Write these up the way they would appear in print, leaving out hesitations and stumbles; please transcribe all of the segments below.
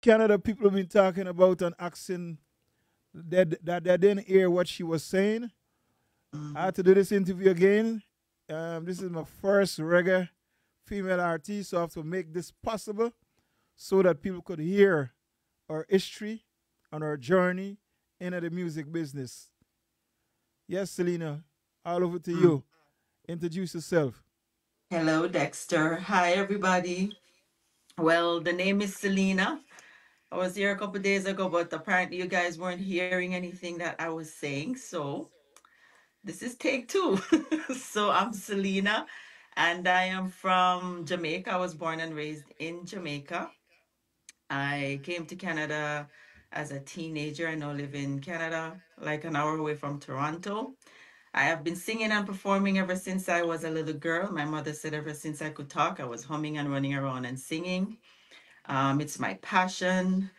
Canada people have been talking about an accent that they didn't hear what she was saying. I Mhm. had to do this interview again. This is my first reggae female artist, so I have to make this possible so that people could hear our history and our journey into the music business. Yes, Selena, all over to Mm. you. Introduce yourself. Hello, Dexter. Hi, everybody. Well, the name is Selena. I was here a couple days ago, but apparently you guys weren't hearing anything that I was saying. So this is take two. So I'm Selena, and I am from Jamaica. I was born and raised in Jamaica. I came to Canada as a teenager. I now live in Canada, like an hour away from Toronto. I have been singing and performing ever since I was a little girl. My mother said ever since I could talk, I was humming and running around and singing. It's my passion.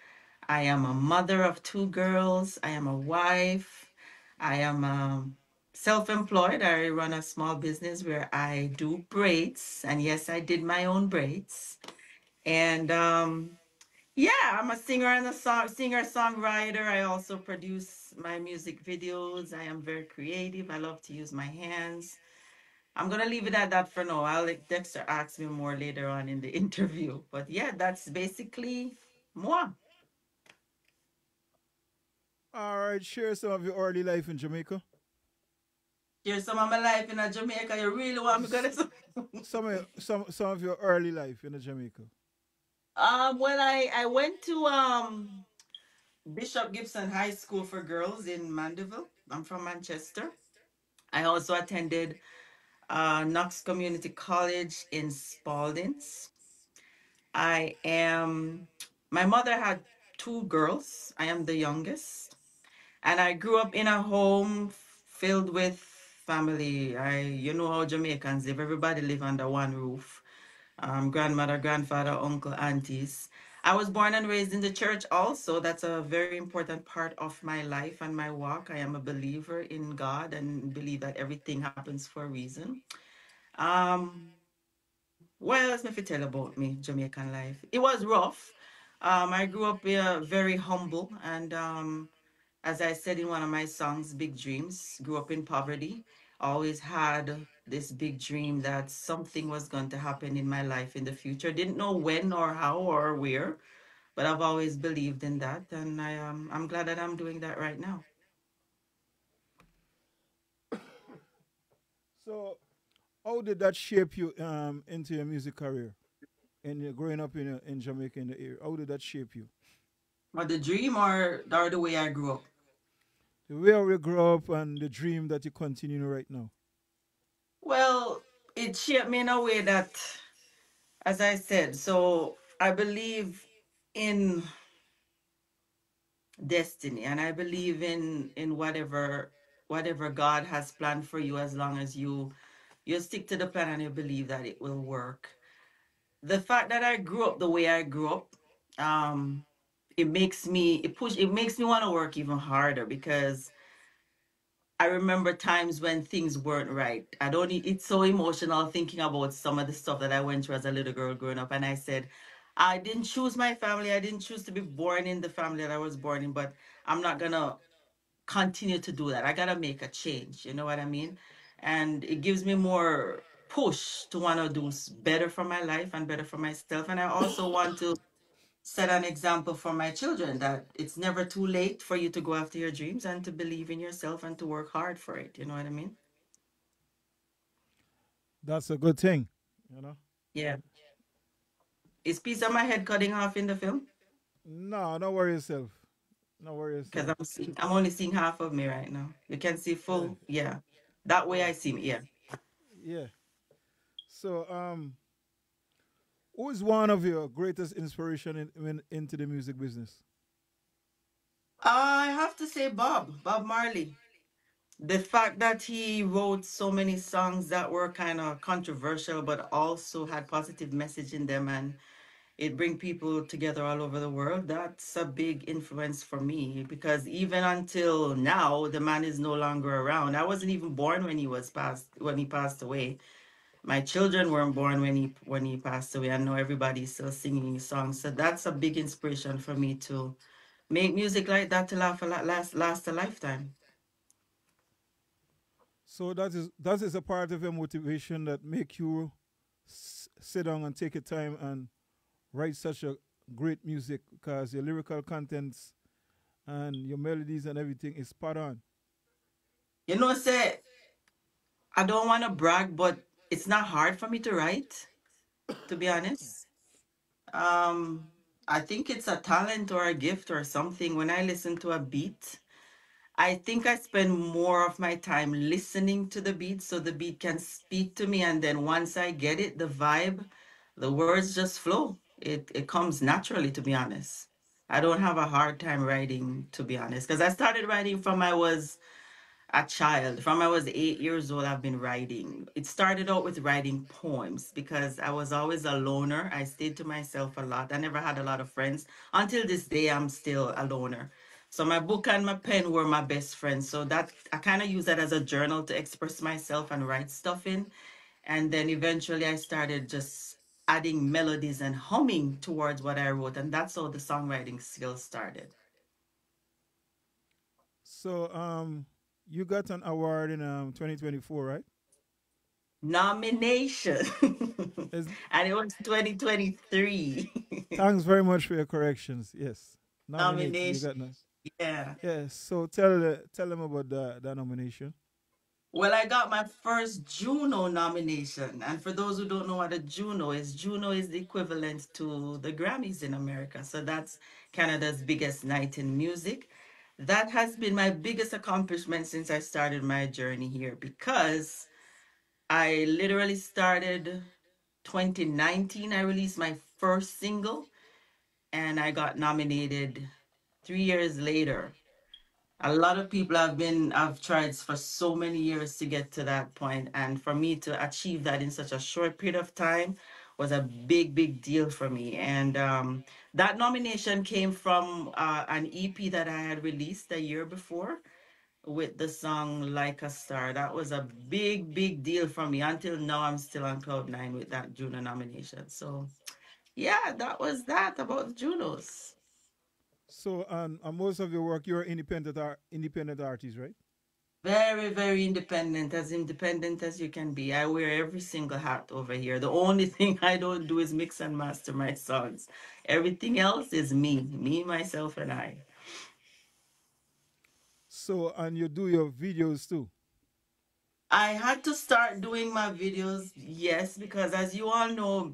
I am a mother of two girls. I am a wife. I am self employed. I run a small business where I do braids. And yes, I did my own braids. And yeah, I'm a singer and a songwriter. I also produce my music videos. I am very creative. I love to use my hands. I'm gonna leave it at that for now. I'll let Dexter ask me more later on in the interview. But yeah, that's basically moi. All right, share some of your early life in Jamaica. Here's some of my life in Jamaica. You really want me S- to? some of your early life in Jamaica. Well, I went to Bishop Gibson High School for Girls in Mandeville. I'm from Manchester. I also attended Knox Community College in Spaldings. I am, my mother had two girls. I am the youngest. And I grew up in a home filled with family. You know how Jamaicans live. Everybody live under one roof. Grandmother, grandfather, uncle, aunties. I was born and raised in the church also. That's a very important part of my life and my walk. I am a believer in God and believe that everything happens for a reason. What else me fi tell about me, Jamaican life? It was rough. I grew up very humble and as I said in one of my songs, Big Dreams, grew up in poverty. Always had this big dream that something was going to happen in my life in the future. Didn't know when or how or where, but I've always believed in that, and I'm glad that I'm doing that right now. So, how did that shape you into your music career and growing up in Jamaica in the area? How did that shape you? But the dream or the way I grew up. The way we grew up and the dream that you continue right now. Well, it shaped me in a way that, as I said, so I believe in destiny and I believe in whatever God has planned for you as long as you stick to the plan and you believe that it will work. The fact that I grew up the way I grew up, um it makes me want to work even harder because I remember times when things weren't right. I don't need, it's so emotional thinking about some of the stuff that I went through as a little girl growing up. And I said, I didn't choose my family. I didn't choose to be born in the family that I was born in, but I'm not gonna continue to do that. I gotta make a change. You know what I mean? And it gives me more push to want to do better for my life and better for myself. And I also want to set an example for my children that it's never too late for you to go after your dreams and to believe in yourself and to work hard for it. You know what I mean? That's a good thing, you know. Yeah. Is piece of my head cutting off in the film? No, don't worry yourself. Don't worry Because yourself. I'm only seeing half of me right now. You can see Yeah, full. Yeah. That way yeah, I see me. Yeah. yeah. So, who is one of your greatest inspiration into the music business? I have to say Bob Marley. The fact that he wrote so many songs that were kind of controversial but also had positive message in them and it bring people together all over the world, that's a big influence for me because even until now the man is no longer around. I wasn't even born when he passed away, My children weren't born when he passed away. I know everybody's still singing his songs. So that's a big inspiration for me to make music like that to last a lifetime. So that is a part of your motivation that make you sit down and take your time and write such a great music because your lyrical contents and your melodies and everything is spot on. Say I don't want to brag, but it's not hard for me to write, to be honest. Um, I think it's a talent or a gift or something. When I listen to a beat, I think I spend more of my time listening to the beat so the beat can speak to me. And then once I get it, the vibe, the words just flow. It comes naturally, to be honest. I don't have a hard time writing, to be honest, because I started writing from I was a child. From I was 8 years old, I've been writing. It started out with writing poems because I was always a loner. I stayed to myself a lot. I never had a lot of friends. Until this day, I'm still a loner. So my book and my pen were my best friends. So that I kind of use that as a journal to express myself and write stuff in. And then eventually I started just adding melodies and humming towards what I wrote. And that's how the songwriting skills started. So you got an award in 2024, right? Nomination. Is And it was 2023. thanks very much for your corrections. Yes, nominated. You Nomination. got no. Yeah. Yes. So tell them about the nomination. Well, I got my first Juno nomination. And for those who don't know what a Juno is the equivalent to the Grammys in America. So that's Canada's biggest night in music. That has been my biggest accomplishment since I started my journey here because I literally started 2019. I released my first single and I got nominated 3 years later. A lot of people have tried for so many years to get to that point, and for me to achieve that in such a short period of time was a big deal for me. And that nomination came from an EP that I had released a year before with the song Like a Star. That was a big deal for me. Until now, I'm still on cloud 9 with that Juno nomination. So yeah, that was that about the Junos. So on most of your work, you're independent artist, right? Very independent as you can be. I wear every single hat over here. The only thing I don't do is mix and master my songs. Everything else is me, myself, and I. So and you do your videos too. I had to start doing my videos, yes, because as you all know,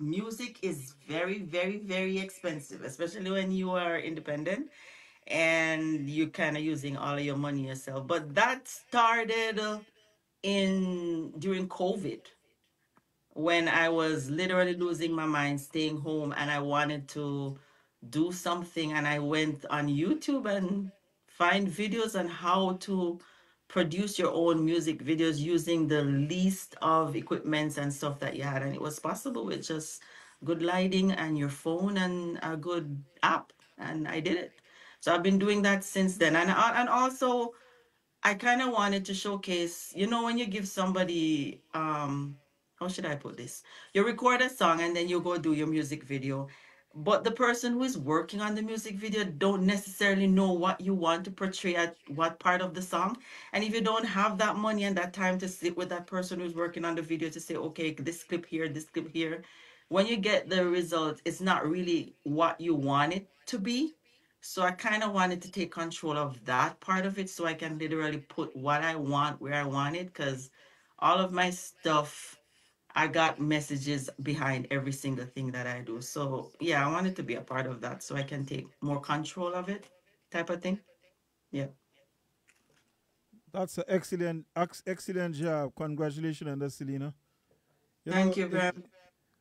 music is very expensive, especially when you are independent and you kind of using all of your money yourself. But that started in during COVID when I was literally losing my mind, staying home, and I wanted to do something. And I went on YouTube and find videos on how to produce your own music videos using the least of equipments and stuff that you had. And it was possible with just good lighting and your phone and a good app. And I did it. So I've been doing that since then. And also, I kind of wanted to showcase, when you give somebody, how should I put this? You record a song and then you go do your music video. But the person who is working on the music video don't necessarily know what you want to portray at what part of the song. And if you don't have that money and that time to sit with that person who's working on the video to say, okay, this clip here, when you get the result, it's not really what you want it to be. So I kind of wanted to take control of that part of it so I can literally put what I want where I want it because all of my stuff, I got messages behind every single thing that I do. So yeah, I wanted to be a part of that so I can take more control of it type of thing. Yeah. That's an excellent job. Congratulations on that, Selena. You Thank know, you very much.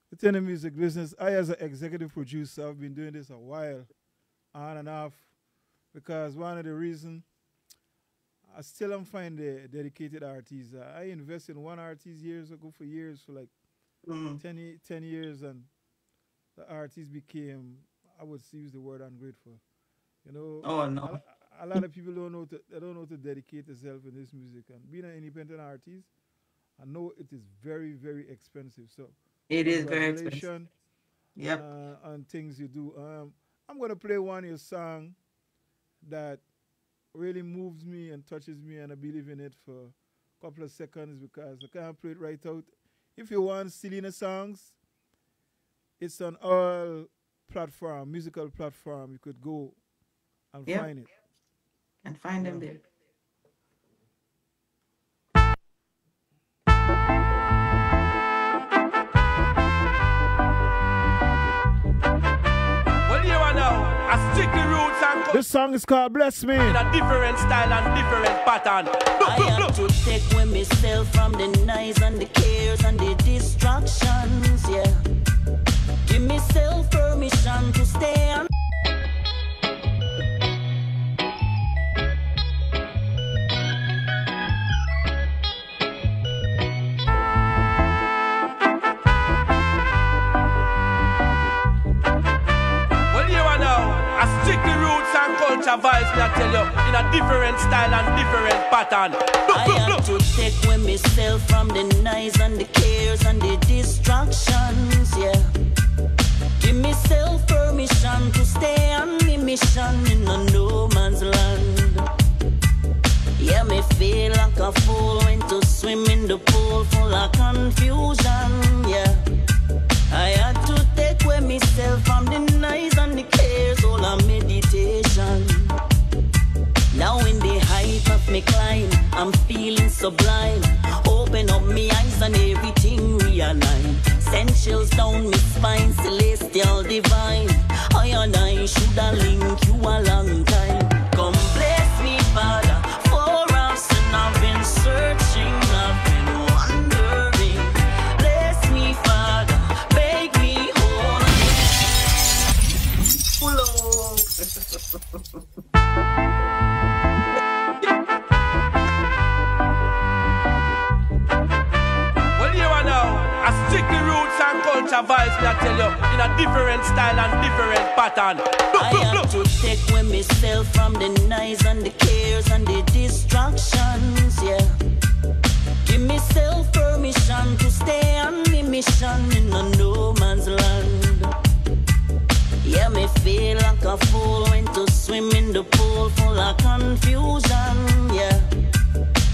within the music business, I as an executive producer, I've been doing this a while, on and off, because one of the reasons I still am find the dedicated artists. I invested in one artist years ago for years, for like Mm. 10 years, and the artist became, I would use the word ungrateful. You know, Oh no. a lot of people don't know to dedicate themselves in this music, and being an independent artist, I know it is very, very expensive. So, It is very expensive. congratulations Yep. on things you do. I'm gonna play one of your song that really moves me and touches me, and I believe in it for a couple of seconds because I can't play it right out. If you want Selena songs, it's on all platform, musical platform. You could go and Yep. find it. And find them Yeah. there. Well, you are now a strictly roots and cut This song is called Bless Me. in a different style and different pattern. Look, I look, have look. to take with myself from the noise and the cares and the distractions, yeah. Give myself permission to stay on. Well, you are now a strictly roots and culture vibes, me I tell you, in a different style and different pattern. Look, I look, have look. to take with myself from the noise and the cares and the distractions, yeah. Give myself permission to stay on the mission in a no man's land. Yeah, me feel like a fool when to swim in the pool full of confusion, yeah. I had to take away myself from the noise and the cares, all of meditation. Now in the height of me climb, I'm feeling sublime. Open up me eyes and everything realign. Essentials down me spine, celestial divine. I and I shoulda link you a long time. Come bless me, Father, for us and I've been searching, I've been wondering. Bless me, Father, make me whole again. Full Well, you are now a strictly roots and culture vibes, me I tell you, in a different style and different pattern. Look, I look, have look. to take with myself from the noise and the cares and the distractions, yeah. Give myself permission to stay on the mission in a no man's land. Yeah, me feel like a fool when to swim in the pool full of confusion, yeah.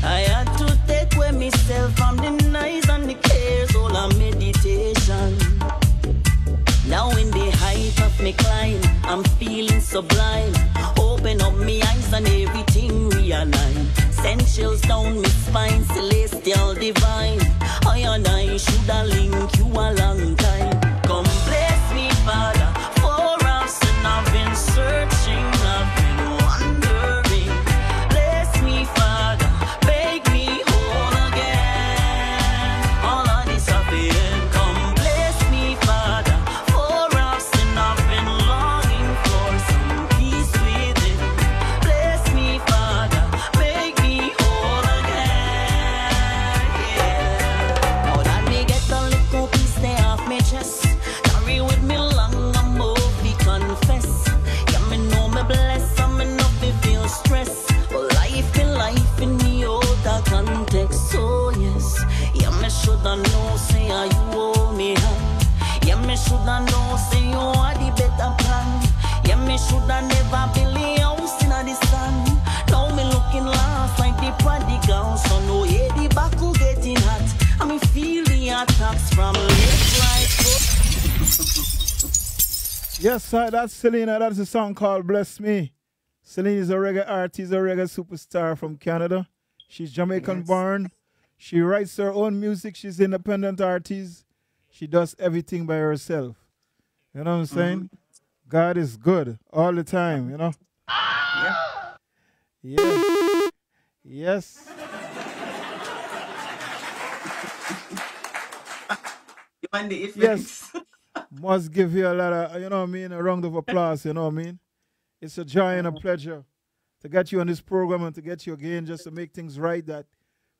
I had to take away myself from the noise and the cares, all of meditation. Now in the height of me climb, I'm feeling sublime. Open up me eyes and everything realign. Essentials down me spine, celestial divine. I and I shoulda link you a long time. Come bless me, Father, for us and I've been searching, I've been wondering. Bless me, Father, make me whole again. All of this I've been. Come bless me, Father, for us and I've been longing for some peace within. Bless me, Father, make me whole again. Yeah. Now that me get a little piece stay off me chest, carry with me long and move me confess. Yeah, me know me bless and me know me feel stress. But life in the outer context. So yes, yeah, me shoulda know say you hold me hand. Yeah, me shoulda know say you are the better plan. Yeah, me shoulda never build a house in the sun. Now me looking lost like the prodigal son. Oh yeah, the battle getting hot. And me feel the attacks from left, right, Yes, sir, that's Selena. That's a song called Bless Me. Selena is a reggae artist, a reggae superstar from Canada. She's Jamaican Yes. born. She writes her own music. She's an independent artist. She does everything by herself. You know what I'm saying? God is good all the time, you know? Yep. Yes. Yes. You want the effects? Yes. Must give you a lot of, you know what I mean, a round of applause, you know what I mean? It's a joy and a pleasure to get you on this program and to get you again just to make things right that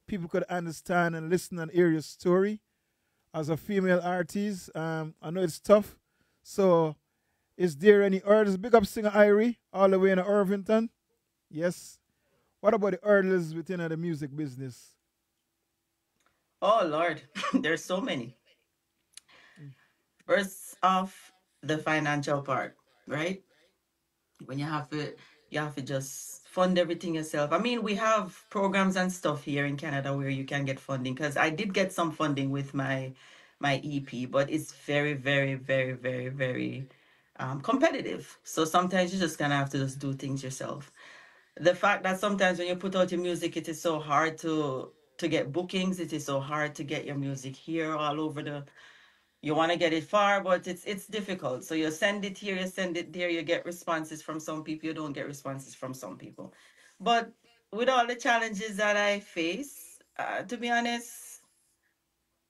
people could understand and listen and hear your story. As a female artist, I know it's tough. So, is there any hurdles? Big up singer Irie, all the way in Irvington. Yes. What about the hurdles within the music business? Oh Lord, there's so many. Mm. First off, the financial part, right? When you have to just fund everything yourself. I mean, we have programs and stuff here in Canada where you can get funding because I did get some funding with my EP, but it's very, very, very, very, very competitive. So sometimes you just gonna have to just do things yourself. The fact that sometimes when you put out your music, it is so hard to get bookings. It is so hard to get your music here all over the, you want to get it far, but it's difficult. So you send it here, you send it there, you get responses from some people, you don't get responses from some people. But with all the challenges that I face, to be honest,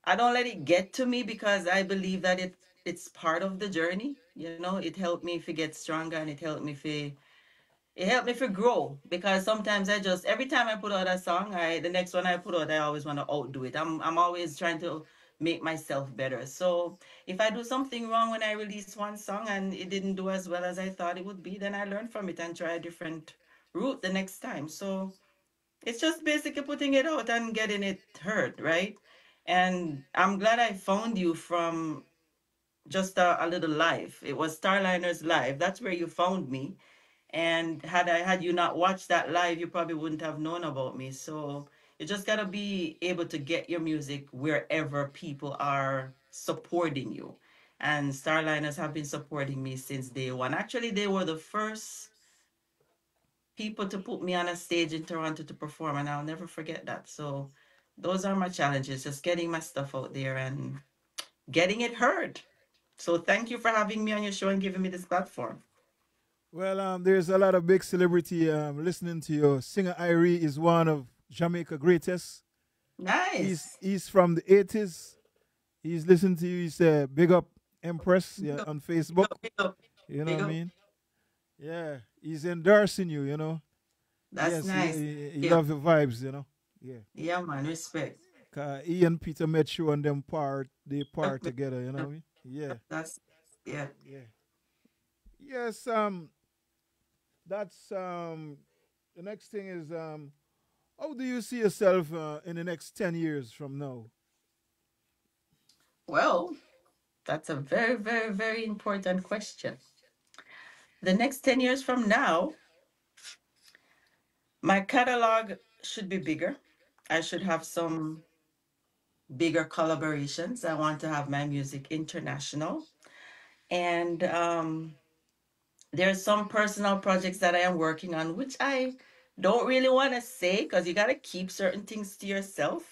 I don't let it get to me because I believe that it's part of the journey. You know, it helped me to get stronger and it helped me to grow because sometimes I just every time I put out a song, I the next one I put out, I always want to outdo it. I'm always trying to make myself better. So if I do something wrong when I release one song and it didn't do as well as I thought it would be, then I learn from it and try a different route the next time. So it's just basically putting it out and getting it heard, right? And I'm glad I found you from just a little live. It was Starliner's live. That's where you found me, and had you not watched that live, you probably wouldn't have known about me. So you just gotta be able to get your music wherever people are supporting you. And Starliners have been supporting me since day one. Actually, they were the first people to put me on a stage in Toronto to perform, and I'll never forget that. So those are my challenges, just getting my stuff out there and getting it heard. So thank you for having me on your show and giving me this platform. Well, there's a lot of big celebrity listening to you. Singer Irie is one of Jamaica greatest. He's Nice. he's from the 80s. He's listening to you. He said, "Big up Empress," yeah, on Big Facebook. up, big up, You know big what I up. mean? Yeah, he's endorsing you. That's Yes, nice. he Yeah. love the vibes. Yeah. Yeah, man. Respect. He and Peter met you and them they part together. You know what I mean? Yeah, That's yeah. yeah. Yes. That's the next thing is how do you see yourself in the next 10 years from now? Well, that's a very, very, very important question. The next 10 years from now, my catalog should be bigger. I should have some bigger collaborations. I want to have my music international. And there's some personal projects that I am working on, which I don't really want to say because you got to keep certain things to yourself.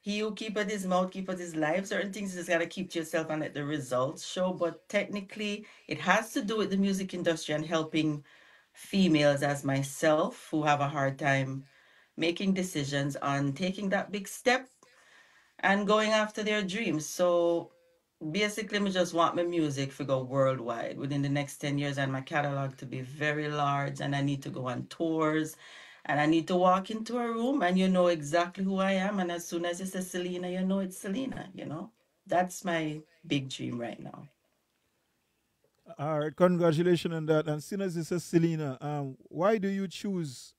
He who keepeth his mouth keepeth his life. Certain things you just gotta keep to yourself and let the results show. But technically, it has to do with the music industry and helping females as myself who have a hard time making decisions on taking that big step and going after their dreams. So basically, I just want my music to go worldwide within the next 10 years and my catalog to be very large. And I need to go on tours and I need to walk into a room and you know exactly who I am. And as soon as you say Selena, you know it's Selena. That's my big dream right now. All right, congratulations on that. And seeing as this is Selena, why do you choose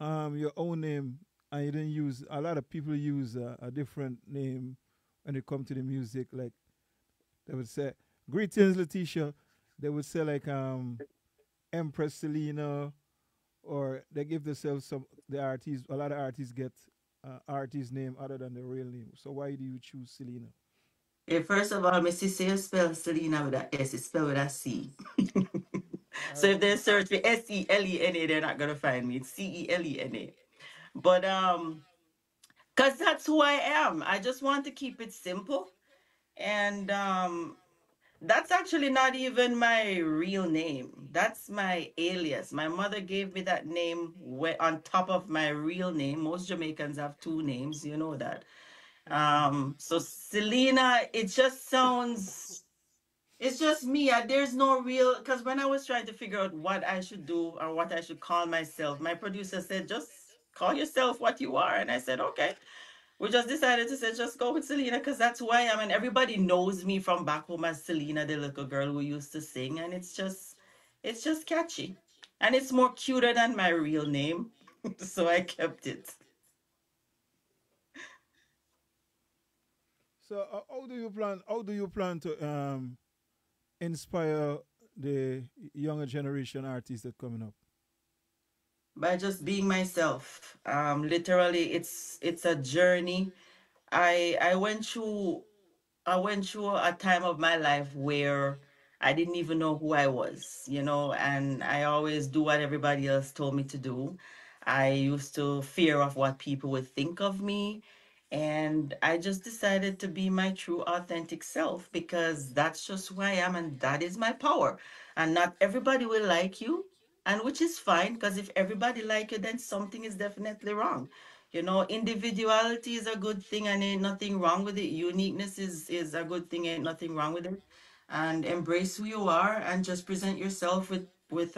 your own name and you didn't use? A lot of people use a different name when it comes to the music. Like they would say, "Greetings, Letitia." They would say like Empress Selena, or they give themselves some. The artists, a lot of artists get artist name other than the real name. So why do you choose Selena? First of all, my sister you spell Selena with a S, it's spelled with a C. All So if right. they search for Selena, they're not gonna find me. It's Celena. But because that's who I am. I just want to keep it simple. And that's actually not even my real name. That's my alias. My mother gave me that name on top of my real name. Most Jamaicans have two names, you know that. Mm. So Selena, it just sounds, it's just me. There's no real, because when I was trying to figure out what I should do or what I should call myself, my producer said, just call yourself what you are. And I said, okay. We just decided to say, just go with Selena because that's who I am. And everybody knows me from back home as Selena, the little girl who used to sing. And it's just catchy. And it's more cuter than my real name. So I kept it. So how do you plan to inspire the younger generation artists that coming up? By just being myself. Literally, it's a journey. I went through a time of my life where I didn't even know who I was, and I always do what everybody else told me to do. I used to fear of what people would think of me, and I just decided to be my true authentic self because that's just who I am and that is my power. And not everybody will like you, and which is fine because if everybody like you, then something is definitely wrong. Individuality is a good thing and ain't nothing wrong with it. Uniqueness is a good thing, ain't nothing wrong with it. And embrace who you are and just present yourself with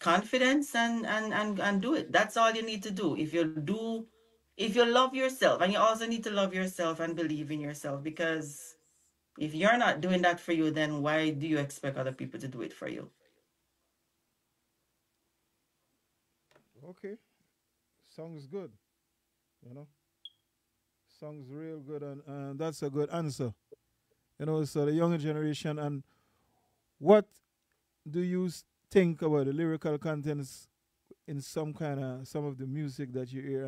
confidence and do it. That's all you need to do. If you love yourself, and you also need to love yourself and believe in yourself, because if you're not doing that for you, then why do you expect other people to do it for you? Okay, sounds good. You know, sounds real good, and that's a good answer. So the younger generation, and what do you think about the lyrical contents in some of the music that you hear,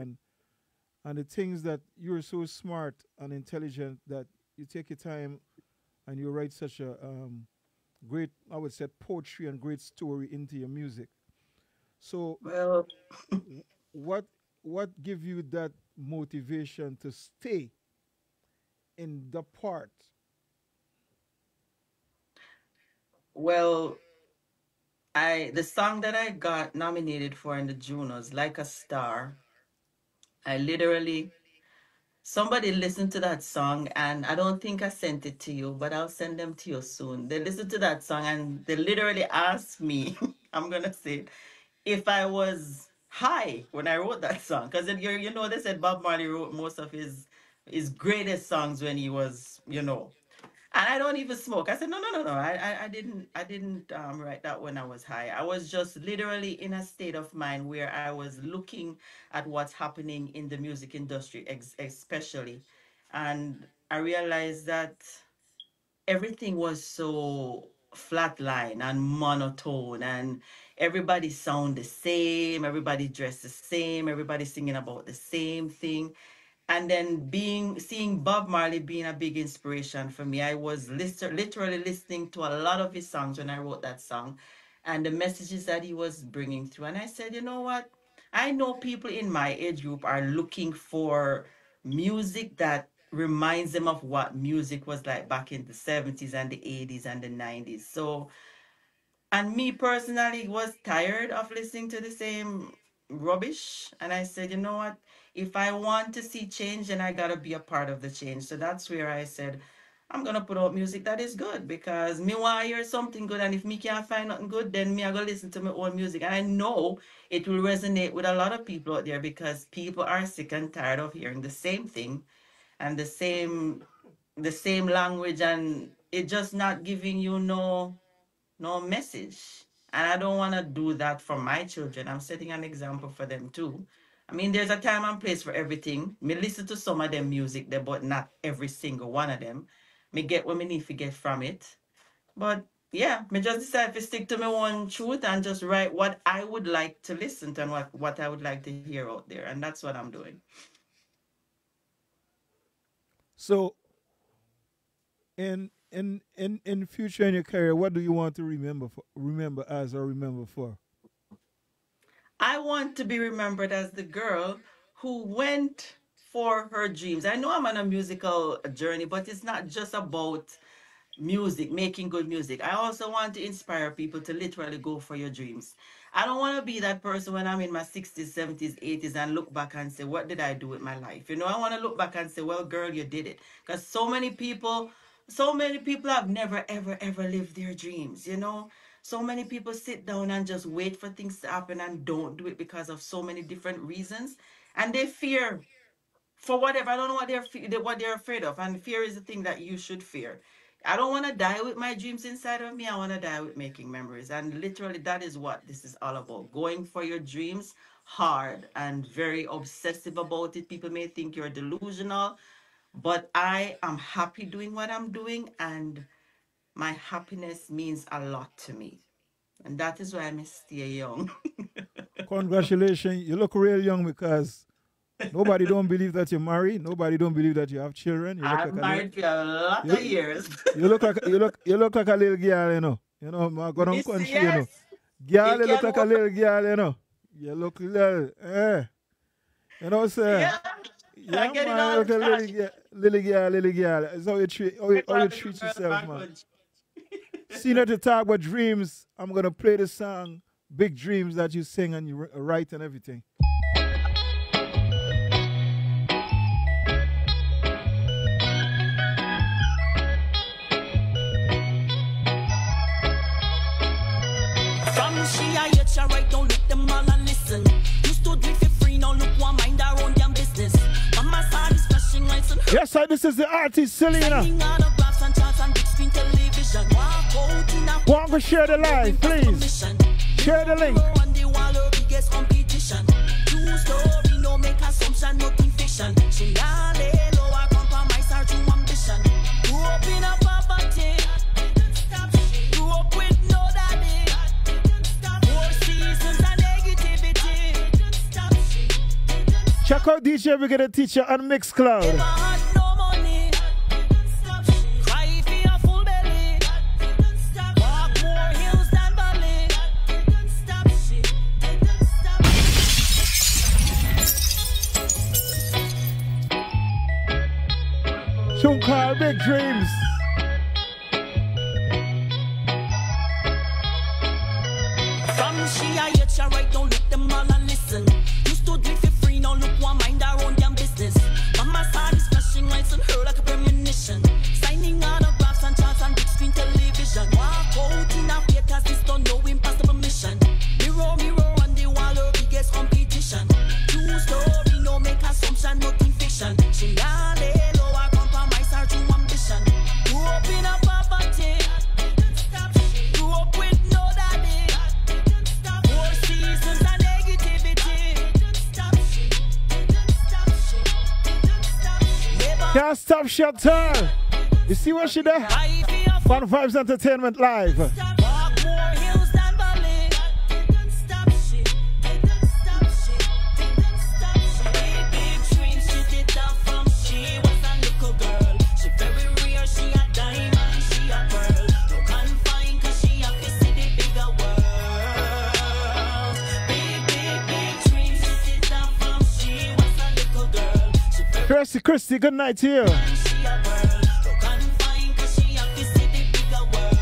and the things that you're so smart and intelligent that you take your time and you write such a great, I would say, poetry and great story into your music. So Well, what give you that motivation to stay in the part? well, the song that I got nominated for in the Junos, Like a Star, I literally somebody listened to that song, and I don't think I sent it to you, but I'll send them to you soon. They listened to that song and they literally asked me, I'm gonna say it, if I was high when I wrote that song. Because they said Bob Marley wrote most of his greatest songs when he was. And I don't even smoke. I said, no, no, no, no. I didn't write that when I was high. I was just literally in a state of mind where I was looking at what's happening in the music industry, especially. And I realized that everything was so flatline and monotone, and everybody sound the same, everybody dressed the same, everybody singing about the same thing. And then being seeing Bob Marley being a big inspiration for me, I was literally listening to a lot of his songs when I wrote that song, and the messages that he was bringing through. And I said, you know what? I know people in my age group are looking for music that reminds them of what music was like back in the 70s and the 80s and the 90s. So, and me personally was tired of listening to the same rubbish. And I said, you know what? If I want to see change, then I gotta be a part of the change. So that's where I said, I'm gonna put out music that is good because me want to hear something good. And if me can't find nothing good, then me I go listen to my own music. And I know it will resonate with a lot of people out there because people are sick and tired of hearing the same thing and the same language, and it just not giving you no message. And I don't want to do that for my children. I'm setting an example for them too. I mean, there's a time and place for everything. Me listen to some of them music there, but not every single one of them. Me get what me need to get from it. But yeah, me just decide to stick to my one truth and just write what I would like to listen to and what I would like to hear out there. And that's what I'm doing. So in future in your career, what do you want to remember as or remember for? I want to be remembered as the girl who went for her dreams. I know I'm on a musical journey, but it's not just about music, making good music. I also want to inspire people to literally go for your dreams. I don't want to be that person when I'm in my 60s, 70s, 80s and look back and say, what did I do with my life? I want to look back and say, well, girl, you did it. Because so many people have never, ever, ever lived their dreams. So many people sit down and just wait for things to happen and don't do it because of so many different reasons. And they fear for whatever. I don't know what they're afraid of, and fear is the thing that you should fear. I don't want to die with my dreams inside of me. I want to die with making memories, and literally that is what this is all about. Going for your dreams hard and very obsessive about it. People may think you're delusional, But I am happy doing what I'm doing, and my happiness means a lot to me. And that is why I stay young. Congratulations. You look real young because nobody don't believe that you're married. Nobody don't believe that you have children. You look I'm like a little married for a lot of years. you look like a little girl, you know. You know, my go down Miss, country, you know. yes, Girl, you you look can like a walk. little girl, you know. You look little, You know, sir. Yeah, I Yeah, get it man, all look the a time. little girl, little girl. That's how you treat, I how you probably treat girl yourself, my man. country. See, not to talk about dreams. I'm gonna play the song "Big Dreams" that you sing and you write and everything. From she I yet she right, don't look them all and listen. Used to do it for free, now look one mind our own damn business. Mama saw this flashing lights and Yes, sir, this is the artist Selena. signing autographs and charts and big screen television. Walk out in a Want to share the live, please. Share the link. on the wall, her biggest competition. True story, no make assumption, nothing fiction. She not lay low or compromise her true ambition. Grew up in a poverty. Grew up with no daddy. 4 seasons of negativity. Check out DJ BIGGADETEACHA on Mixcloud. Never had no money. Cry for your full belly. Walk more hills than valley. Tune called Big Dreams. From she I yet she right, don't look them all and listen. Used to do it for free, now look one mind our own damn business. Mama saw this flashing lights and her like a premonition. Signing autographs and charts and big screen television. Walk out in a fake cause this don't know impossible mission. Mirror, mirror on the wall, her biggest competition. True story, no make assumption, nothing fiction. She not lay low or compromise her true ambition. Grew up in a poverty. Grew up with no daddy. 4 seasons of negativity. Never Can't stop Chantal. You see what she done? cry for your Fun Vibes Entertainment Live. walk more hills than valley. Big, big dreams, she did that from she was a little girl. She very rare, she a diamond, she a pearl. No confine, cause she a to see the bigger world. Big, big, big dreams, she did that from she was a little girl. She very Christy, good night to you. she a pearl. No confine, cause she a to see the bigger world.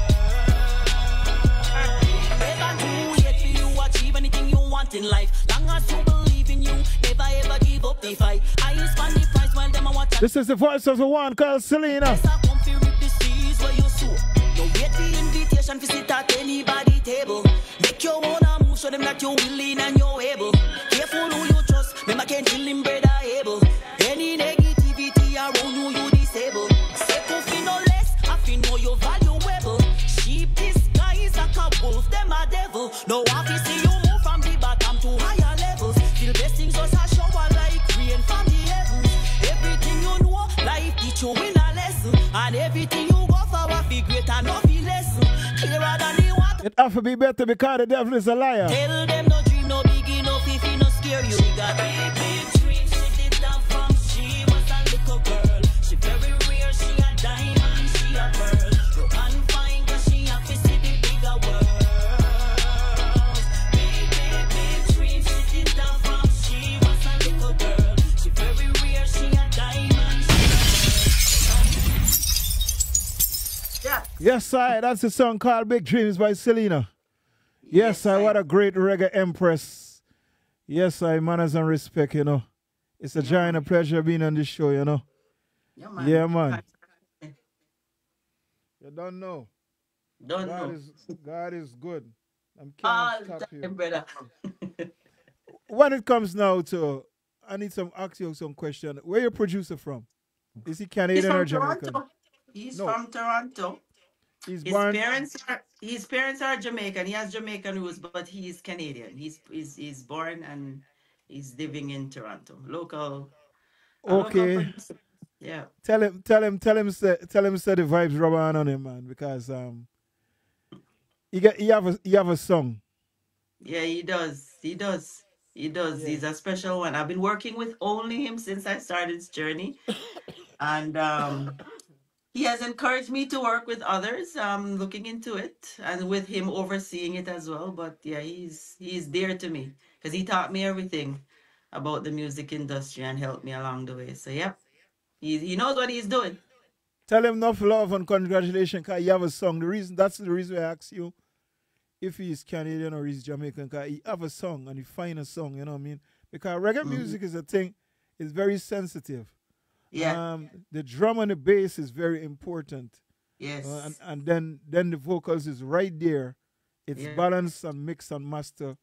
Never too late for you achieve anything you want in life. Long as you believe in you, never ever give up the fight. I span the price while them a watch. This is the voice of the one called Selena. Yes, I come fi rip the seas where you sow. Don't wait for invitation fi sit at anybody table. Make your own a move, show them that you're willing and you're able. Careful who you trust, remember can't kill him brother able. Any negativity around you, you disable. Say fi no less, I fi know you're valuable. Sheep disguise like a wolf, them a devil. No one fi see you move from the bottom to higher levels. Still blessings just a shower like rain from the heavens. Everything you know, life teach you in a lesson. And everything you go for, a fi great and no fi lesson. Clearer than the water. It have to be better because the devil is a liar. Tell them no dream, no big enough if he no scare you. She got big, big dreams, she did that from she was a little girl. She very rare, she a diamond, she a pearl. No confine, cause she a to see the bigger world. Big, big, big dreams, she did that from she was a little girl. She very rare, she a diamond, she a pearl. Yeah. Yes, sir. That's the song called Big Dreams by Selena. Yes, sir. What a great reggae empress. Yes, sir. Manners and respect, you know. It's a joy and a pleasure being on this show, you know. Yeah, man. Yeah, man. You don't know. Don't know. God is good. I'm All can't stop time, you. brother. When it comes now to, I need some ask you some question. Where your producer from? Is he He's Canadian or from Jamaican? Toronto. He's No. from Toronto. He's His born. parents are Jamaican. He has Jamaican roots, but he's Canadian. He's born and he's living in Toronto. Local Okay. producer. Yeah. tell him, say the vibes rub on him, man, because he have a song. Yeah, he does. He does. He does. Yeah, He's a special one. I've been working with only him since I started this journey. And he has encouraged me to work with others. I'm looking into it and with him overseeing it as well. But yeah, he's dear to me because he taught me everything about the music industry and helped me along the way. So yeah, he knows what he's doing. tell him enough love and congratulations, cause he have a song. That's the reason I ask you if he's Canadian or he's Jamaican, cause he have a song and he find a song. You know what I mean? Because reggae Hmm. music is a thing. It's very sensitive. Yeah. The drum and the bass is very important, Yes. and then the vocals is right there. It's Yeah. balanced and mixed and master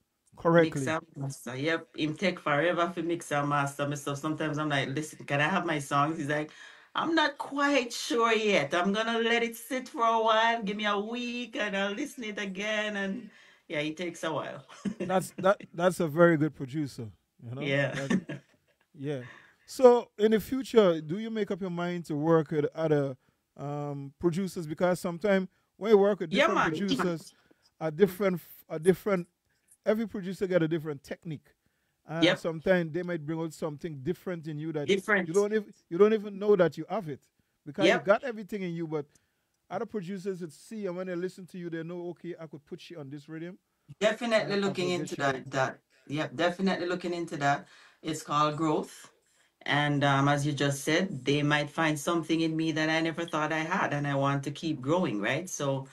Mix correctly. and master. Yep. Him take forever for mix and master myself. Sometimes I'm like, listen, can I have my songs? He's like, I'm not quite sure yet. I'm gonna let it sit for a while. Give me a week and I'll listen it again. And yeah, it takes a while. That's a very good producer. You know Yeah. that. Yeah. So in the future, do you make up your mind to work with other producers? Because sometimes when you work with Yeah, different man. producers, a different. Every producer got a different technique, and Yep. sometimes they might bring out something different in you that Different. you don't even know that you have it, because you Yep. got everything in you, but other producers would see, and when they listen to you, they know, okay, I could put you on this rhythm, Definitely I looking could into get you right. that. Yep, definitely looking into that. It's called growth. And as you just said, they might find something in me that I never thought I had, and I want to keep growing, right? So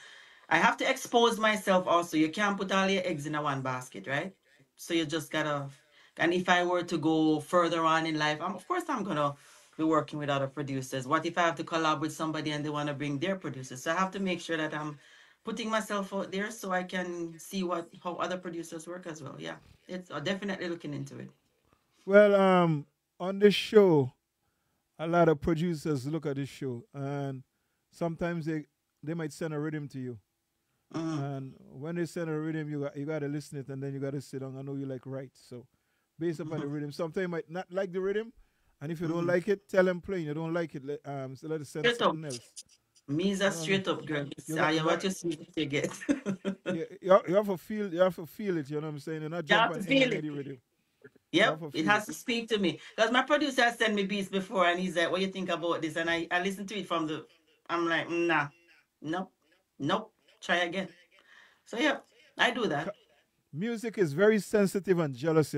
I have to expose myself also. You can't put all your eggs in a one basket, right? So you just gotta. And if I were to go further on in life, of course I'm gonna be working with other producers. What if I have to collab with somebody and they want to bring their producers? So I have to make sure that I'm putting myself out there so I can see what how other producers work as well. Yeah, it's definitely looking into it. Well, on this show, a lot of producers look at this show, and sometimes they might send a rhythm to you, Mm, and when they send a rhythm, you got to listen it, and then you got to sit down. I know you like right, so based upon the mhm, rhythm, sometimes you might not like the rhythm, and if you don't mhm. like it, tell them plain you don't like it. So let us send Straight up, something else. me is a You know what I mean? straight up girl. It's, You got you got what you see, what you get. you have to feel it. You know what I'm saying? And not You jump have on to any feel and it. any rhythm. You have Yep, to it feel it. has to speak to me. Because my producer has sent me beats before and he's like, what do you think about this? And I listen to it from the, I'm like, nah, nope, nope, try again. So, yeah, I do that. Music is very sensitive and jealous,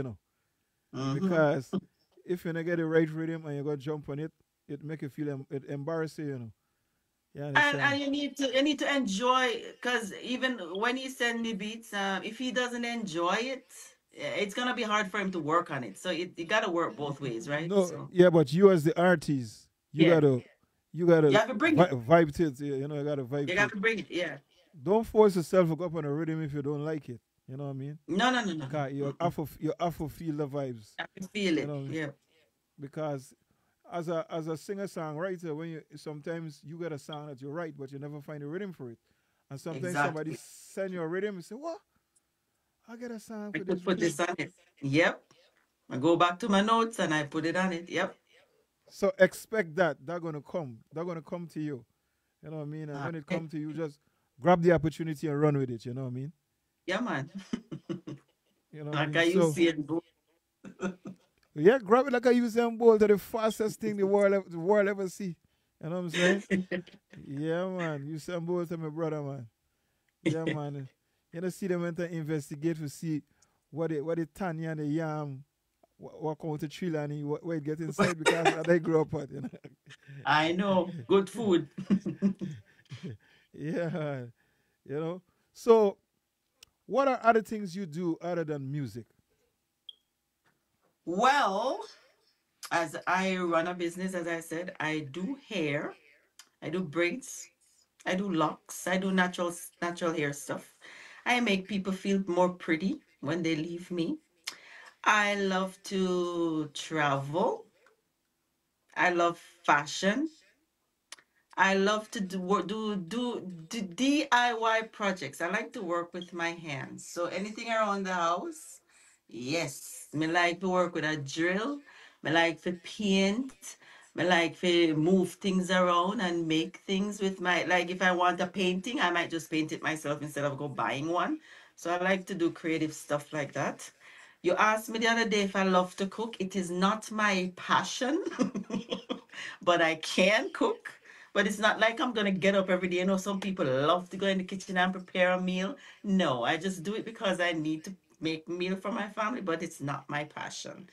Hmm. because if you don't get the right rhythm and you go jump on it, it make you feel it embarrass you. You understand? And you need to enjoy, because even when he send me beats, if he doesn't enjoy it, it's gonna be hard for him to work on it. So you gotta work both ways, right? No, So yeah, but you as the artist, yeah, you you gotta have to bring it. vibe to it. You gotta vibe You to got it. to bring it. Yeah. Don't force yourself to go up on a rhythm if you don't like it. You know what I mean? No, no, no, no. Cause Mm-mm. you have to feel the vibes. I can feel You it. know what I mean? Yeah. Because as a singer songwriter, when you sometimes you get a song that you write, but you never find a rhythm for it, and sometimes somebody Exactly. send you a rhythm and say, "What? I get a song I for could this put rhythm." this on it. Yep. I go back to my notes and I put it on it. Yep. So expect that they're gonna come. They're gonna come to you. You know what I mean? And All when it right. comes to you, just grab the opportunity and run with it. You know what I mean? Yeah, man. You know what I Like mean? I used So to it. yeah, grab it like a Usain Bolt, the fastest thing the world ever see. You know what I'm saying? Yeah, man. Usain Bolt, my brother, man. Yeah, man. You know, see them went to investigate to see what the Tanya and the yam what come to Chile and what it get inside because they grew up at, I know. Good food. Yeah, man. You know. So what are other things you do other than music? Well, as I run a business, as I said, I do hair, I do braids, I do locks, I do natural hair stuff. I make people feel more pretty when they leave me. I love to travel. I love fashion. I love to do DIY projects. I like to work with my hands. So anything around the house, yes. Me like to work with a drill. Me like to paint. I like to move things around and make things with my, like if I want a painting, I might just paint it myself instead of go buying one. So I like to do creative stuff like that. You asked me the other day if I love to cook. It is not my passion, but I can cook. But it's not like I'm gonna get up every day. You know, some people love to go in the kitchen and prepare a meal. No, I just do it because I need to make meal for my family, but it's not my passion.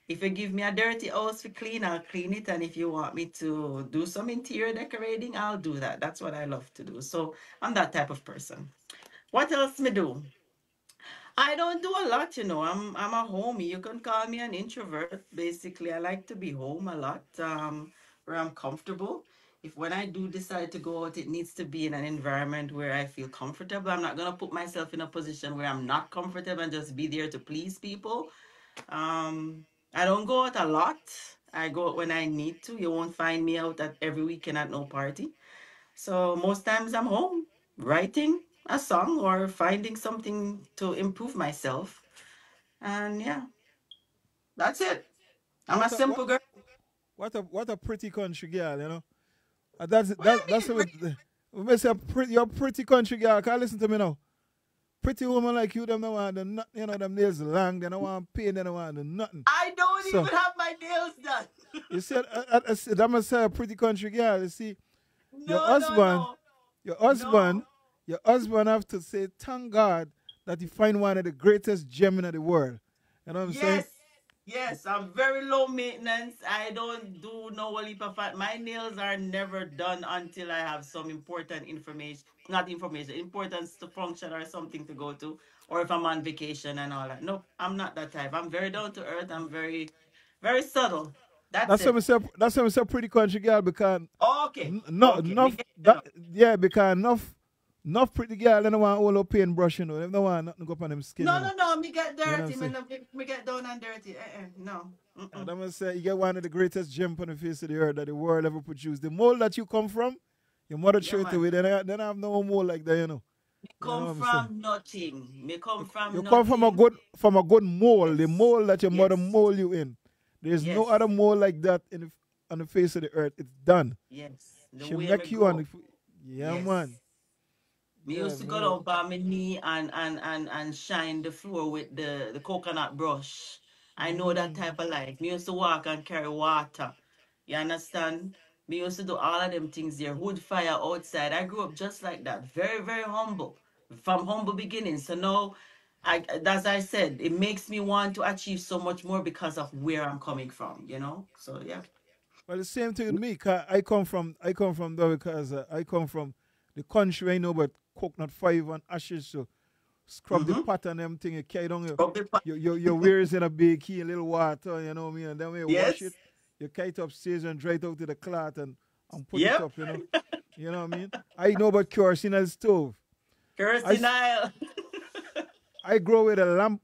If you give me a dirty house to clean, I'll clean it. And if you want me to do some interior decorating, I'll do that. That's what I love to do. So I'm that type of person. What else me do? I don't do a lot, you know. I'm a homie. You can call me an introvert. Basically, I like to be home a lot, where I'm comfortable. If when I do decide to go out, it needs to be in an environment where I feel comfortable. I'm not gonna put myself in a position where I'm not comfortable and just be there to please people. Um, I don't go out a lot. I go out when I need to. You won't find me out at every weekend at no party. So most times I'm home writing a song or finding something to improve myself. And yeah, that's it. I'm a What a what simple girl. what a pretty country girl, you know. What do you That's mean, what pretty? we say. You're a pretty country girl. Can listen to me now. Pretty woman like you, them don't want the nothing, you know, them nails long, they don't want pain, they don't want the nothing. I don't even So have my nails done. you said I said I'm gonna say a pretty country girl. You see, your No, no, husband, no, your no. husband, your husband have to say, thank God that he find one of the greatest gem in the world. You know what I'm saying? Yes, yes, I'm very low maintenance. I don't do no heap of fat. My nails are never done until I have some important information, not information, importance to function or something to go to, or if I'm on vacation and all that. Nope, I'm not that type. I'm very down to earth. I'm very, very subtle. That's That's why we it. say that's why we say pretty country girl because Okay, not okay, me enough get you that now. yeah because enough pretty girl they don't want all up paint brush, you know. They don't want nothing go up on them skin, you No, know. no, no, me get You know what I'm dirty. saying? Me get down and dirty. No. And Mm-mm. I'm gonna say you get one of the greatest gem on the face of the earth that the world ever produced. The mold that you come from, your mother Yeah, threw it man. away. Then I have no more like that, you know. Me You know come what I'm saying? from nothing. Me come from You come nothing. from a good mold, the Yes. mold that your mother Yes. mold you in. There's no Yes. other mold like that on the face of the earth. It's done. Yes. The She way me make you on grow the up. yeah man. Yes. Me Yeah, used to go man. down on my knee and shine the floor with the coconut brush. I know that Mm. type of life. Me used to walk and carry water. You understand? Me used to do all of them things there. Wood fire outside. I grew up just like that. Very, very humble. From humble beginnings. So now, as I said, it makes me want to achieve so much more because of where I'm coming from, you know? So yeah. Well, the same thing with me. 'Cause I come from there because I come from the country. I know about coconut five and ashes. So scrub the Mm-hmm. pot and them thing. You carry down Scrub the pot. your wears in a big key, a little water. You know what I mean? And then when you wash it, Yes. you carry it upstairs and dry it out to the cloth and put it Yep. up. You know. You know what I mean? I know about kerosene as stove. I, Kerosene s- Isle. I grow with a lamp.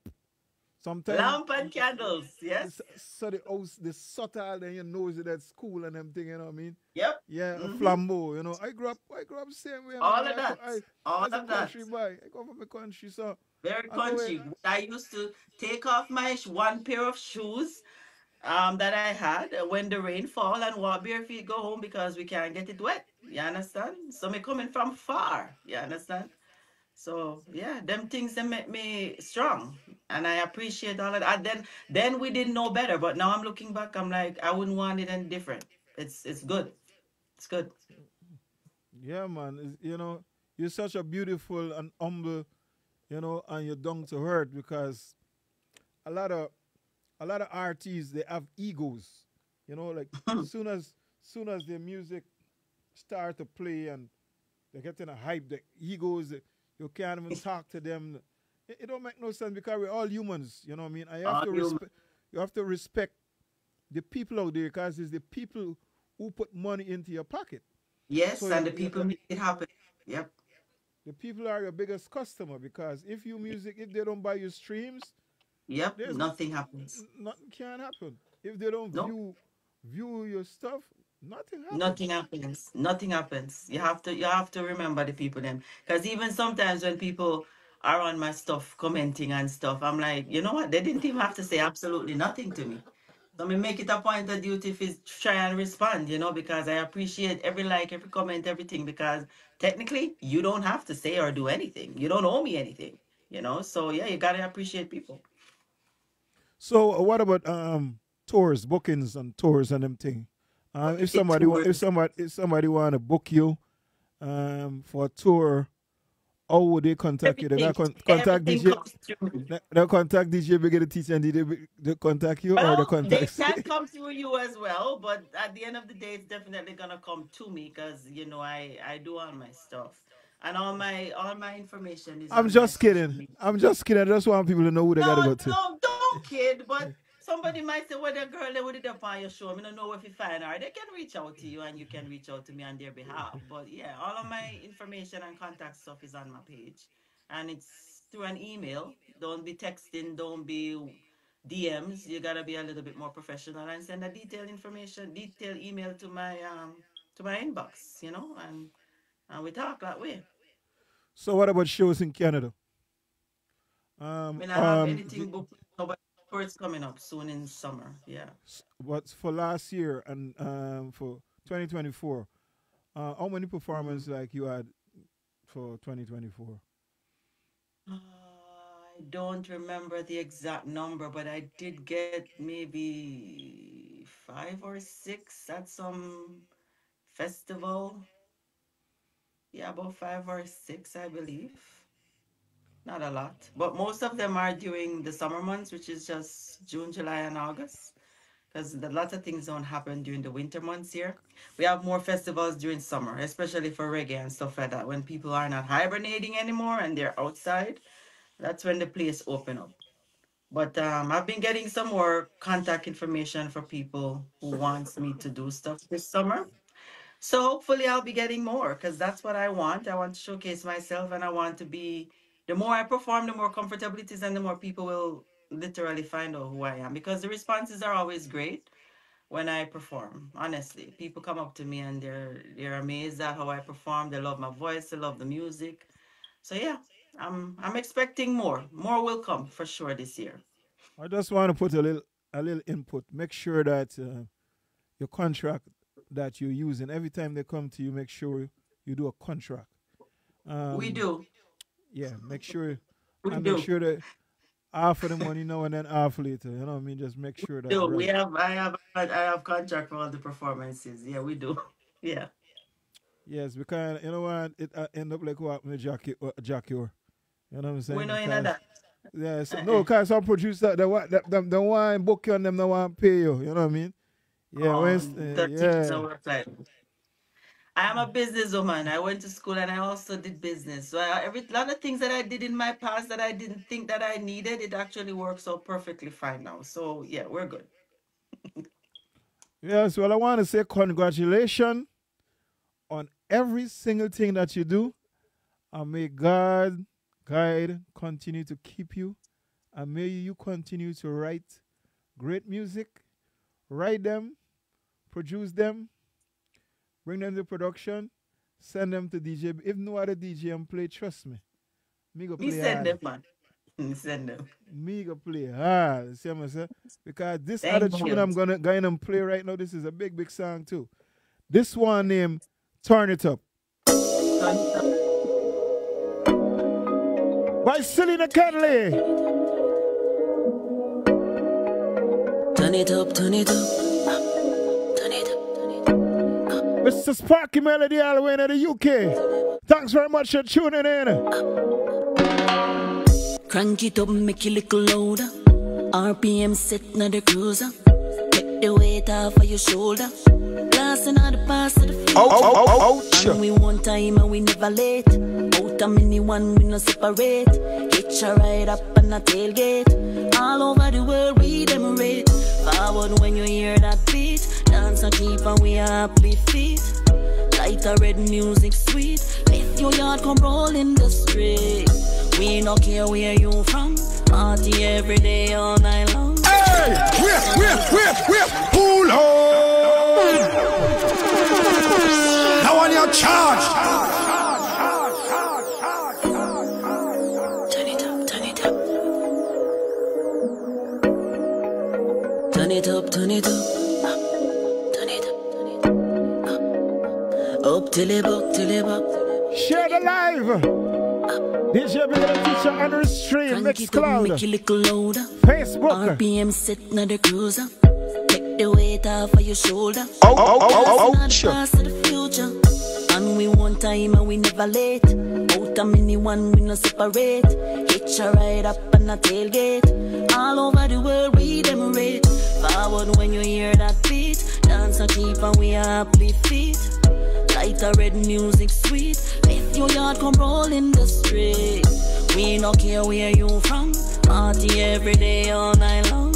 Sometimes Lamp and candles. Yes. so the house the subtle then you know it at school and them thing, you know what I mean? Yep. Yeah, a Mm-hmm. flambeau, you know. I grew up same way, man. All of that. I All was a of that. country boy. I come from a country, so Very I know it. country. I used to take off my one pair of shoes that I had when the rain fall and walk bare feet go home because we can't get it wet. You understand? So me coming from far. You understand? So yeah, them things that make me strong, and I appreciate all of that. Then we didn't know better, but now I'm looking back. I'm like, I wouldn't want it any different. It's good. It's good. Yeah, man. You know, you're such a beautiful and humble, you know, and you're down to earth because a lot of a lot of artists they have egos. You know, like soon as their music start to play and they're getting a hype, the egos you can't even talk to them. It don't make no sense because we're all humans, you know what I mean? I have All to you, respect you have to respect the people out there because it's the people who put money into your pocket. yes, So and the people make it happen. Yep. the people are your biggest customer because if they don't buy your streams, Yep. there's Nothing happens. nothing can happen. If they don't No, view your stuff, nothing happen. nothing happens. Nothing happens. You have to remember the people then. Because even sometimes when people are on my stuff commenting and stuff, I'm like, you know what? They didn't even have to say absolutely nothing to me. So I make it a point of duty if it's try and respond, because I appreciate every like, every comment, everything, because technically you don't have to say or do anything. You don't owe me anything. So yeah, you gotta appreciate people. So what about tours, bookings and tours and them thing? If It somebody tours. if somebody want to book you for a tour, how would they contact you? They Everything, got contact everything DJ. comes through me. They contact DJ Bigger the teacher and they contact you or the Well, they contacts. can come through you as well, but at the end of the day, it's definitely gonna come to me because I do all my stuff, and all my information is I'm on my just social kidding. media. I'm just kidding. I just want people to know who they gotta No, go to. no, don't kid. But somebody might say, "Well, the girl they would it up on your show." I don't know if you find her. They can reach out to you, and you can reach out to me on their behalf. But yeah, all of my information and contact stuff is on my page, and it's through an email. Don't be texting. Don't be DMs. You gotta be a little bit more professional and send a detailed email to my inbox. And we talk that way. So what about shows in Canada? I Um mean, I have um anything booked, but it's coming up soon in summer. Yeah. what's for last year and for 2024? How many Mhm. performances like you had for 2024? I don't remember the exact number, but I did get maybe five or six at some festival. Yeah, about five or six, I believe. Not a lot, but most of them are during the summer months, which is just June, July, and August. Because a lot of things don't happen during the winter months here. We have more festivals during summer, especially for reggae and stuff like that. When people are not hibernating anymore and they're outside, that's when the place open up. But I've been getting some more contact information for people who wants me to do stuff this summer. So hopefully I'll be getting more because that's what I want. I want to showcase myself and I want to be, the more I perform, the more comfortable it is and the more people will literally find out who I am because the responses are always great when I perform. Honestly, people come up to me and they're amazed at how I perform. They love my voice, they love the music. So yeah, I'm expecting more. More will come for sure this year. I just want to put a little input. Make sure that your contract that you're using every time they come to you, make sure you do a contract. We Um, do. yeah, make sure We and make do. sure that half of the money now and then half later. You know what I mean? Just make sure that Do. We right. have I have contract for all the performances. Yeah, we do. Yeah. Yes, because you know what, it end up like what with Jackie or you know what I'm We saying? know in Because that. yes, no, Uh-uh. because some producer they want book you and them they want pay you. You know what I mean? Yeah, Oh, that thing yeah. doesn't work like that. I am a businesswoman. I went to school and I also did business. So every lot of things that I did in my past that I didn't think that I needed, it actually works out perfectly fine now. So yeah, we're good. Yes, well I want to say congratulations on every single thing that you do. And may God guide, continue to keep you. And may you continue to write great music, write them, produce them, bring them to production, send them to DJ. If no other DJ and play, trust me, me go Me play send hard. them, man. Me send them. Me go play hard. See what I'm saying? Because this other Thank tune you. I'm gonna go in and play right now, this is a big, big song too. This one named Turn It Up Turn it up. by Selena Kenley. Turn it up, turn it up. Turn it up, turn it up. Mr. Sparky Melody Halloween of the UK. Thanks very much for tuning in. Crank it up, make it little louder. RPM set na the cruiser. Take the weight off of your shoulder. Blasting out the pass of the feet. And we one time and we never late. Out a mini one we no separate. Hitch a ride up on a tailgate. All over the world we demonstrate. Forward when you hear that beat. Dance and keep and we happy feet. Light a red music sweet. If your yard come roll in the street. We no care where you from. Party every day all night long. Hey! Wait! Pull on! Now on your charge! Turn it up, turn it up. Turn Turn it up, turn it up. Turn it up, turn it up. Up till it buck, till it buck. Share the live. DJBIGGADETEACHA on the stream, Mixcloud, Facebook. RPM set na the cruiser. Take the weight off of your shoulder. Sure. Pass to the future. And we one time and we never late. Out a mini one we no separate. Hitch a ride up on a tailgate. All over the world we demonstrate. Forward when you hear that beat. Dance a keep and we happily feet. Light a red music sweet. If your yard come roll in the street. We no care where you from. Party every day all night long.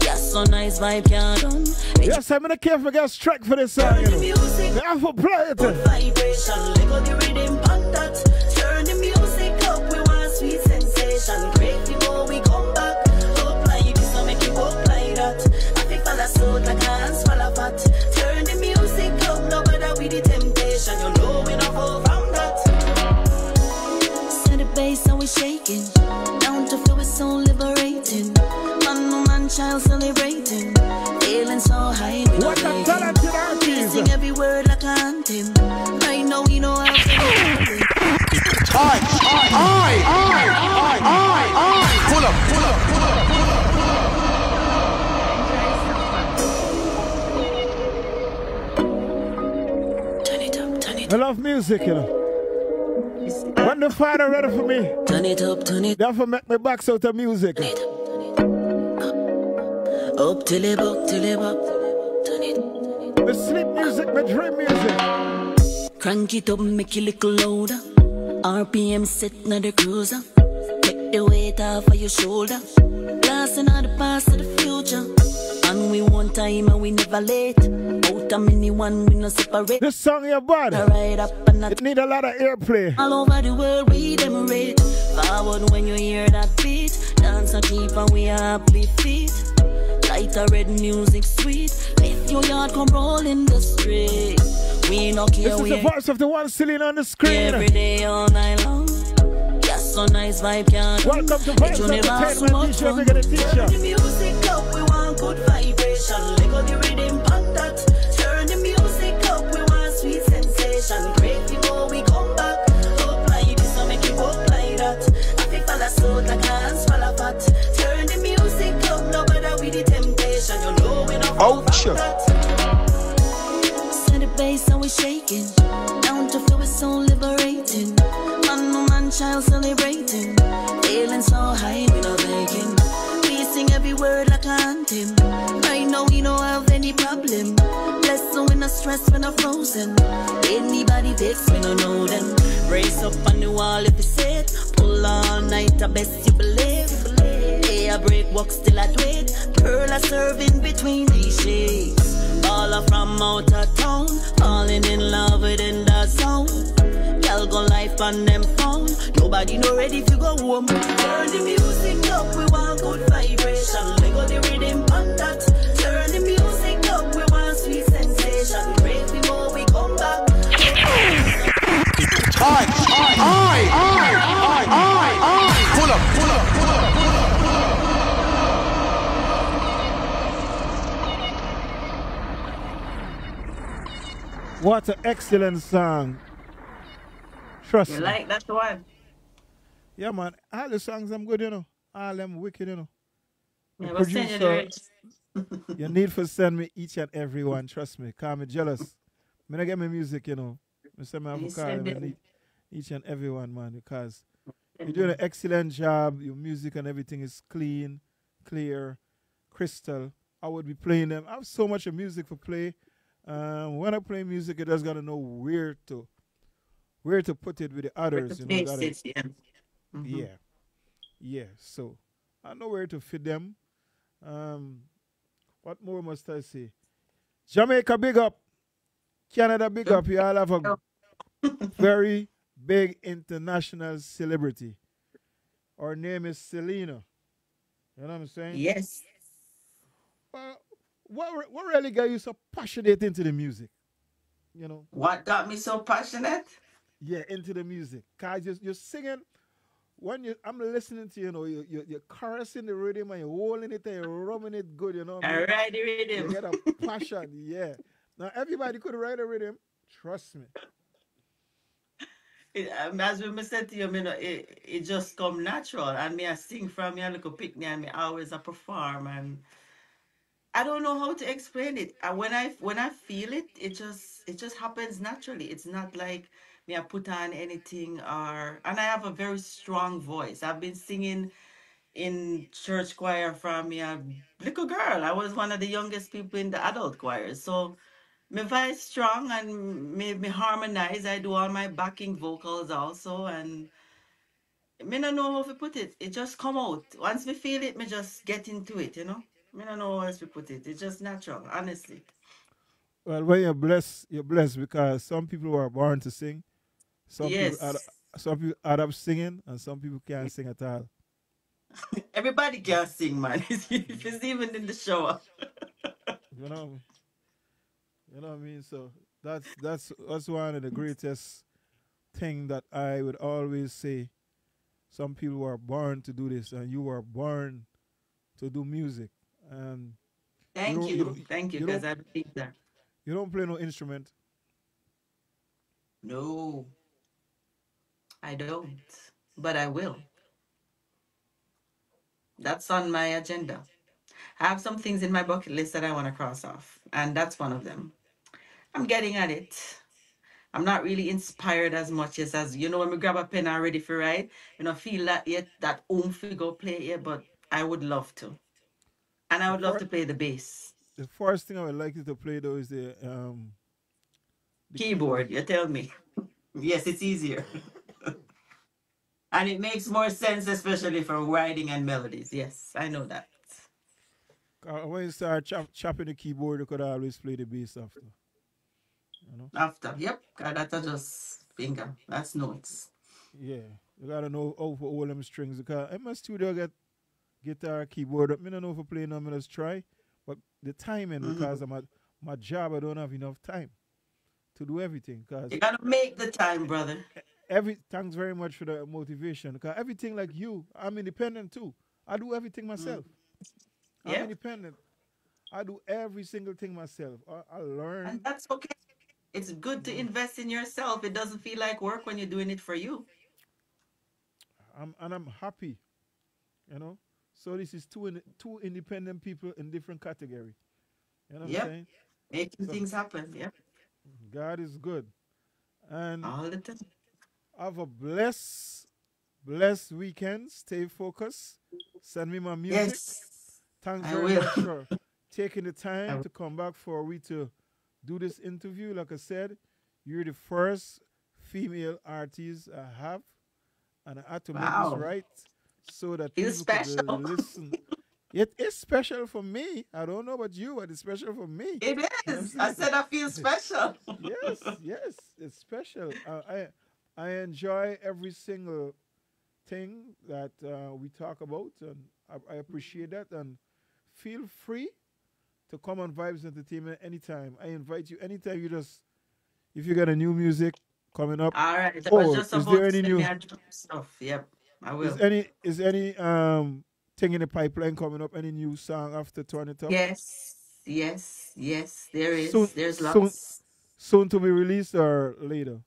Yes, so nice vibe can't done. Yes, I'm gonna care for get track for this song, you know. They have to play it. Good vibration, let go the rhythm on that. Turn the music up, we want sweet sensation. Great before we come back. Up like this, so make it walk like that. I feel fall asleep like hands fall apart. Turn the music up, no matter with the temptation. You know we not go from that. Set the bass and we shaking. Down to feel it's so liberating. Man, woman, child celebrating. Feeling so high, we What a talented artist. sing every word like a anthem. Right now we know how to Pull up, pull up, pull up, pull up. turn it up, turn it I up. love music, you know. When the father ready for me, Turn it up, turn it up. therefore make me box out of music. Turn it up, turn it up. Up till it buck, till it buck. Turn it up. My sleep music, my dream music. Crank it up, make it little louder. RPM set na the cruiser. Take the weight off of your shoulder. Blasting out the past to the future. And we one time and we never late. Out a mini one we no separate. This song your bad. Right up and It need a lot of airplay. all over the world we demonstrate. Forward when you hear that beat. Dance a keep and we happily feet. Light a red music sweet. If your yard come roll in the street. We no care This is the voice of the one CELENA on the screen. every day all night long. Yes, so nice vibe can't. Welcome to Vibbess Entertainment, DJBIGGADETEACHA. Turn the music up, we want good vibration. Let go the rhythm on that. Turn the music up, we want sweet sensation. Great before we come back. Up like this, so make it walk like that. I feel fall asleep like hands fall apart. Turn the music up, no matter with the temptation. You know we not fall from that. Set the bass and we shaking. Down to feel it's so liberating. Man, woman, child celebrating. Feeling so high, we no begging. We sing every word like a anthem. Right now we don't have any problem. Blessed so we no stress, we no frozen. Anybody vex, we no know them. Brace up on the wall if it's it. Pull all night, I best you believe. Hey, I break, walk still I do it. Girl, I serve in between these shades. Baller from out of town, falling in love within the zone. Girl go life on them phone. Nobody know ready if you go home. Turn the music up, we want good vibration. Let go the rhythm on that. Turn the music up, we want sweet sensation. Great before we come back. Pull up, pull up, pull up, pull up. What an excellent song. Trust You me. like that one? Yeah, man. All the songs I'm good, you know. All them wicked, you know. The Yeah, but send you the producer, lyrics. you need to send me each and every one. Trust me. Call me jealous. Me not get me music, you know. Me send me have You to call send me it. need each and every one, man, because you're doing an excellent job. Your music and everything is clean, clear, crystal. I would be playing them. I have so much of music to play. When I play music, you just gotta know where to put it with the others. You know, Face gotta- it, yeah. Mhm. yeah, yeah. So I know where to fit them. What more must I say? Jamaica, big up. Canada, big up. You all have a very big international celebrity. Her name is CELENA. You know what I'm saying? Yes. What really got you so passionate into the music? You know? What got me so passionate? Yeah, into the music. Cause you're singing when I'm listening to you're caressing the rhythm and you're holding it and you're rubbing it good. You know what I I mean? ride the You rhythm. get a passion, yeah. Now everybody could write a rhythm. Trust me. As we said to you, me know, it just come natural. And me I sing from me a little picnic and me always a perform and I don't know how to explain it. When I feel it, it just happens naturally. It's not like me I put on anything or and I have a very strong voice. I've been singing in church choir from me a little girl. I was one of the youngest people in the adult choir. So my voice strong and me harmonize. I do all my backing vocals also and me don't know how to put it. It just come out. Once me feel it, me just get into it. Me don't know how else to put it. It's just natural, honestly. Well, when you're blessed because some people are born to sing. Some people add, Yes. some people add up singing, and some people can't sing at all. Everybody can sing, man. If it's even in the shower. You know, you know what I mean. So that's one of the greatest thing that I would always say. Some people were born to do this, and you were born to do music, and you Thank don't you you. don't Thank you, you because don't I believe that. you don't play no instrument. No, I don't. But I will. That's on my agenda. I have some things in my bucket list that I want to cross off, and that's one of them. I'm getting at it. I'm not really inspired as much as when we grab a pen and ready for write, feel that yet that oomph we go play it, but I would love to. And I The would love first to play the bass. the first thing I would like you to play though is the keyboard. Keyboard, you tell me. Yes, it's easier. And it makes more sense, especially for writing and melodies. Yes, I know that. When you start chopping the keyboard, you could always play the bass after. You know. After, yep, that's just finger. That's notes. Yeah, you gotta know how to hold them strings because in my studio get guitar, keyboard. I don't know if I play them. I just try, but the timing because Mhm. of my job, I don't have enough time to do everything. You Because gotta make the time, brother. thanks very much for the motivation. Because everything like you, I'm independent too. I do everything Mm. myself. I'm Yeah, independent. I do every single thing myself. I and learn. that's okay. It's good to invest in yourself. It doesn't feel like work when you're doing it for you. I'm happy. You know. So this is two independent people in different category. You know what I'm Yep, saying? making So things happen. Yep, God is good. And all the time. have a blessed weekend. Stay focused. Send me my music. Yes, Thanks I very will. much for taking the I time will. to come back for we to do this interview. Like I said, you're the first female artist I have, and I had to make this Wow, right so that feels people could special. listen. It is special for me. I don't know about you, but it's special for me. It You know what I'm is. I saying? said I feel special. Yes, it's special. I enjoy every single thing that we talk about, and I appreciate that. And feel free to come on Vibes Entertainment anytime. I invite you anytime. If you got a new music coming up, All right, I was or just about to send me a drop stuff. Yep, I will. is any thing in the pipeline coming up? Any new song after Turn It Up? Yes, yes, yes. There Soon, is. There's soon, lots. soon to be released or later?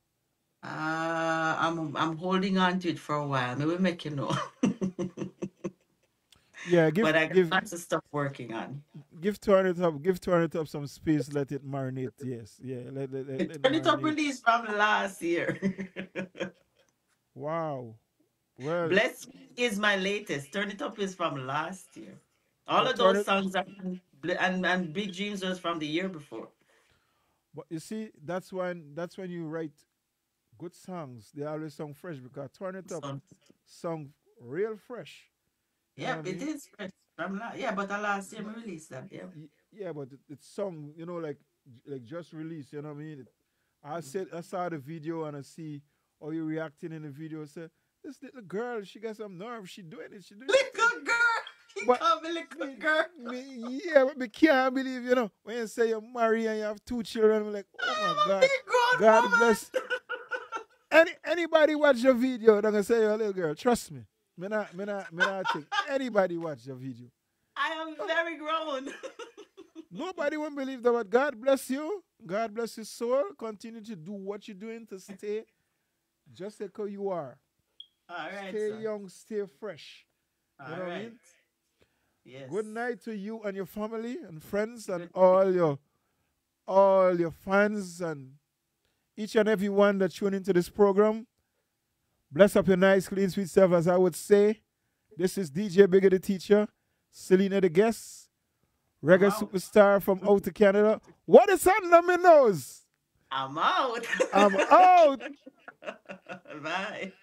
I'm holding on to it for a while. Maybe make you know. Yeah, But I got lots of stuff working on. give Turn It Up some space. Let it marinate. Yes, yeah, let it Turn it up marinate. release from last year. Wow. Well, Bless Me is my latest. Turn it up is from last year. All but of turn those it. songs are and Big Dreams was from the year before. But you see, that's when you write good songs. They always sound fresh because Turn It Up So sound real fresh. You know what I yep, it mean? is fresh from yeah, but the last year we released that. Yeah. Yeah, but it's song, like just released. You know what I mean? I saw the video and I see how you reacting in the video. I said, this little girl, she got some nerve. She doing it. She doing it. Little girl. He But called me little girl. yeah, but me can't believe, when you say you're married and you have two children, I'm like, oh my I'm a God, big grown God bless woman. Anybody watch your video, they're gonna say you're a little girl. Trust me. Me not think anybody watch your video. I am very grown. Nobody won't believe that. But God bless you. God bless your soul. Continue to do what you're doing to stay just like how you are. All right. Stay Sir. young, stay fresh. All You know what I right. mean? Yes. Good night to you and your family and friends and all your fans and each and every one that tune into this program. Bless up your nice, clean, sweet self, as I would say. This is DJ Bigger the Teacher, Selena the Guest, reggae superstar from out of Canada. What is under my nose? I'm out. I'm out. Bye.